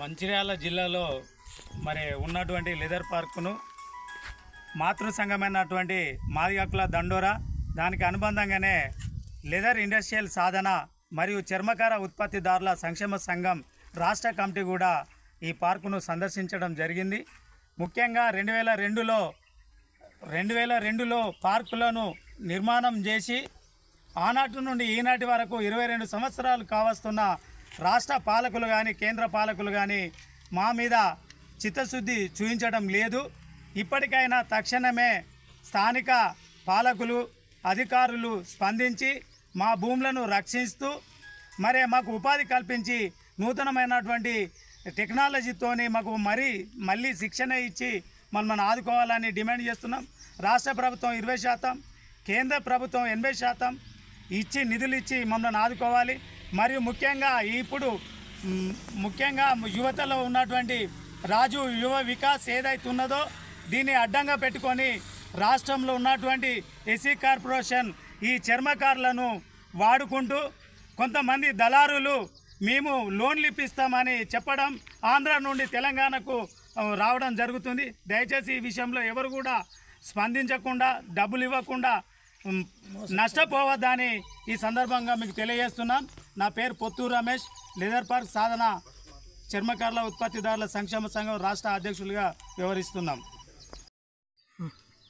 మంచిర్యాల జిల్లాలో మరి ఉన్నటువంటి లెదర్ పార్కును మాతృ సంఘమైనటువంటి మాదిగక్కుల దండోరా దానికి అనుబంధంగానే లెదర్ ఇండస్ట్రియల్ సాధన మరియు చర్మకార ఉత్పత్తిదారుల సంక్షేమ సంఘం రాష్ట్ర కమిటీ కూడా ఈ పార్కును సందర్శించడం జరిగింది. ముఖ్యంగా 2002లో పార్కులను నిర్మాణం చేసి ఆనాటి నుండి ఈనాటి వరకు 22 సంవత్సరాలు కావస్తున్న రాష్ట్ర పాలకులు కానీ కేంద్ర పాలకులు కానీ మా మీద చిత్తశుద్ధి చూపించడం లేదు. ఇప్పటికైనా తక్షణమే స్థానిక పాలకులు అధికారులు స్పందించి మా భూములను రక్షిస్తూ మరి మాకు ఉపాధి కల్పించి నూతనమైనటువంటి టెక్నాలజీతోని మాకు మళ్ళీ శిక్షణ ఇచ్చి మనం ఆదుకోవాలని డిమాండ్ చేస్తున్నాం. రాష్ట్ర ప్రభుత్వం 20%, కేంద్ర ప్రభుత్వం 80% ఇచ్చి నిధులు ఇచ్చి మమ్మల్ని ఆదుకోవాలి. మరియు ముఖ్యంగా యువతలో ఉన్నటువంటి రాజు యువ వికాస్ ఏదైతే ఉన్నదో దీన్ని అడ్డంగా పెట్టుకొని రాష్ట్రంలో ఉన్నటువంటి ఎస్సీ కార్పొరేషన్ ఈ చర్మకారులను వాడుకుంటూ కొంతమంది దళారులు మేము లోన్లు ఇప్పిస్తామని చెప్పడం ఆంధ్ర నుండి తెలంగాణకు రావడం జరుగుతుంది. దయచేసి ఈ విషయంలో ఎవరు కూడా స్పందించకుండా డబ్బులు ఇవ్వకుండా నష్టపోవద్దని ఈ సందర్భంగా మీకు తెలియజేస్తున్నాం. నా పేరు పొత్తూరు రమేష్, లెదర్ పార్క్ సాధన చర్మకారుల ఉత్పత్తిదారుల సంక్షేమ సంఘం రాష్ట్ర అధ్యక్షులుగా వ్యవహరిస్తున్నాం.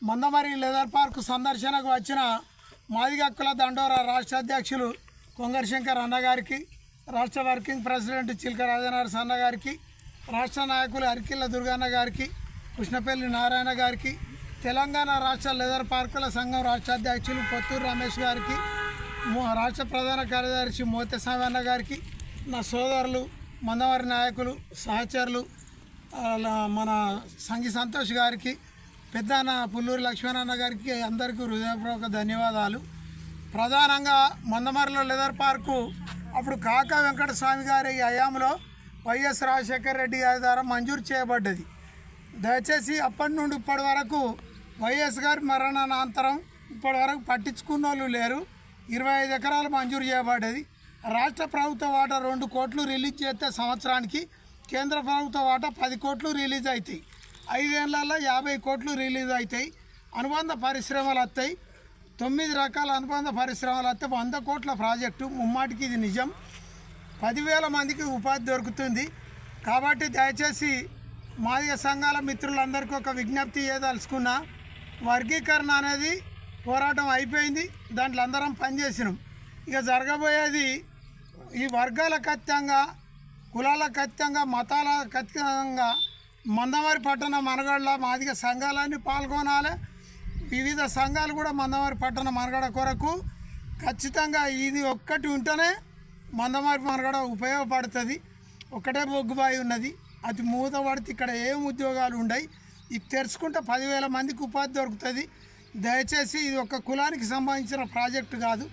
మందమరి లెదర్ పార్క్ సందర్శనకు వచ్చిన మాదిగక్కుల దండోరా రాష్ట్ర అధ్యక్షులు కొంగర్ శంకర్ అన్నగారికి, రాష్ట్ర వర్కింగ్ ప్రెసిడెంట్ చిల్క రాజనరస్ అన్న గారికి, రాష్ట్ర నాయకులు అరికిల్ల దుర్గన్న గారికి, కృష్ణపల్లి నారాయణ గారికి, తెలంగాణ రాష్ట్ర లెదర్ పార్కుల సంఘం రాష్ట్ర అధ్యక్షులు పొత్తూరు రమేష్ గారికి, రాష్ట్ర ప్రధాన కార్యదర్శి మోతెస్వామి అన్న గారికి, నా సోదరులు మందమరి నాయకులు సహచరులు మన సంగి సంతోష్ గారికి, పెద్దన్న పుల్లూరి లక్ష్మణన్న గారికి అందరికీ హృదయపూర్వక ధన్యవాదాలు. ప్రధానంగా మందమరిలో లెదర్ పార్కు అప్పుడు కాకా వెంకటస్వామి గారి హయాంలో వైఎస్ రాజశేఖర రెడ్డి గారి ద్వారా మంజూరు చేయబడ్డది. దయచేసి అప్పటి నుండి ఇప్పటి వరకు వైఎస్ గారి మరణానంతరం ఇప్పటి వరకు పట్టించుకున్న వాళ్ళు లేరు. 25 ఎకరాలు మంజూరు చేయబడ్డది. రాష్ట్ర ప్రభుత్వ వాటా 2 కోట్లు రిలీజ్ చేస్తే సంవత్సరానికి కేంద్ర ప్రభుత్వ వాటా 10 కోట్లు రిలీజ్ అవుతాయి. 5 ఏళ్లలో 50 కోట్లు రిలీజ్ అవుతాయి. అనుబంధ పరిశ్రమలు వస్తాయి. 9 రకాల అనుబంధ పరిశ్రమలు వస్తే 100 కోట్ల ప్రాజెక్టు. ముమ్మాటికి ఇది నిజం. 10,000 మందికి ఉపాధి దొరుకుతుంది. కాబట్టి దయచేసి మాదిగ సంఘాల మిత్రులందరికీ ఒక విజ్ఞప్తి చేయదలుచుకున్నా, వర్గీకరణ అనేది పోరాటం అయిపోయింది. దాంట్లో అందరం పనిచేసినాం. ఇక జరగబోయేది ఈ వర్గాలకు అతీతంగా, కులాలకు అతీతంగా, మతాలకు అతీతంగా మందమరి పట్టణ మనగడలో మాదిగ సంఘాలన్నీ పాల్గొనాలి. వివిధ సంఘాలు కూడా మందమరి పట్టణ మనగడ కొరకు ఖచ్చితంగా ఇది ఒక్కటి ఉంటేనే మందమరి మనగడ ఉపయోగపడుతుంది. ఒకటే బొగ్గుబాయి ఉన్నది, అది మూత పడితే ఇక్కడ ఏం ఉద్యోగాలు ఉండవు. ఇది తెరుచుకుంటే 10,000 మందికి ఉపాధి దొరుకుతుంది. దయచేసి ఇది ఒక కులానికి సంబంధించిన ప్రాజెక్టు కాదు,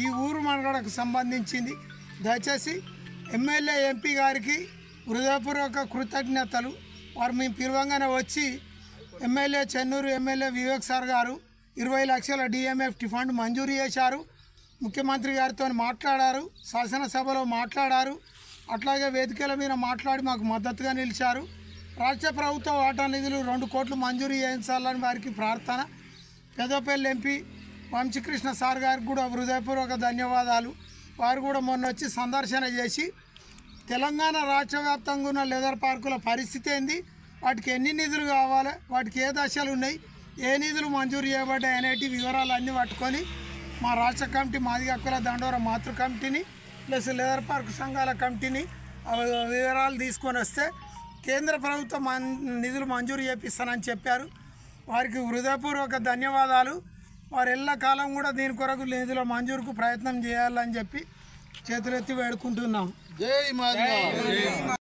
ఈ ఊరు మనగడకు సంబంధించింది. దయచేసి ఎమ్మెల్యే ఎంపీ గారికి హృదయపూర్వక కృతజ్ఞతలు. వారు మేము పిలవంగానే వచ్చి MLA Chennur MLA Vivek sir గారు 20 లక్షల డిఎంఎఫ్ ఫండ్ మంజూరు చేశారు. ముఖ్యమంత్రి గారితో మాట్లాడారు, శాసనసభలో మాట్లాడారు, అట్లాగే వేదికల మీద మాట్లాడి మాకు మద్దతుగా నిలిచారు. రాష్ట్ర ప్రభుత్వ వాటా నిధులు 2 కోట్లు మంజూరు చేయించాలని వారికి ప్రార్థన. పెద్దపల్లి ఎంపీ వంశీకృష్ణ సార్ గారికి కూడా హృదయపూర్వక ధన్యవాదాలు. వారు కూడా మొన్న వచ్చి సందర్శన చేసి తెలంగాణ రాష్ట్ర వ్యాప్తంగా ఉన్న లెదర్ పార్కుల పరిస్థితి ఏంది, వాటికి ఎన్ని నిధులు కావాలి, వాటికి ఏ దశలు ఉన్నాయి, ఏ నిధులు మంజూరు చేయబడ్డాయి అనేటి వివరాలు అన్నీ పట్టుకొని మా రాష్ట్ర కమిటీ మాదిగక్కుల దండోరా మాతృ కమిటీని ప్లస్ లెదర్ పార్క్ సంఘాల కమిటీని వివరాలు తీసుకొని వస్తే కేంద్ర ప్రభుత్వం నిధులు మంజూరు చేపిస్తానని చెప్పారు. వారికి హృదయపూర్వక ధన్యవాదాలు. వారు ఎల్లకాలం కూడా దీని కొరకు నిధుల మంజూరుకు ప్రయత్నం చేయాలని చెప్పి చేతులెత్తి వేడుకుంటున్నాం. జై మాదిగ.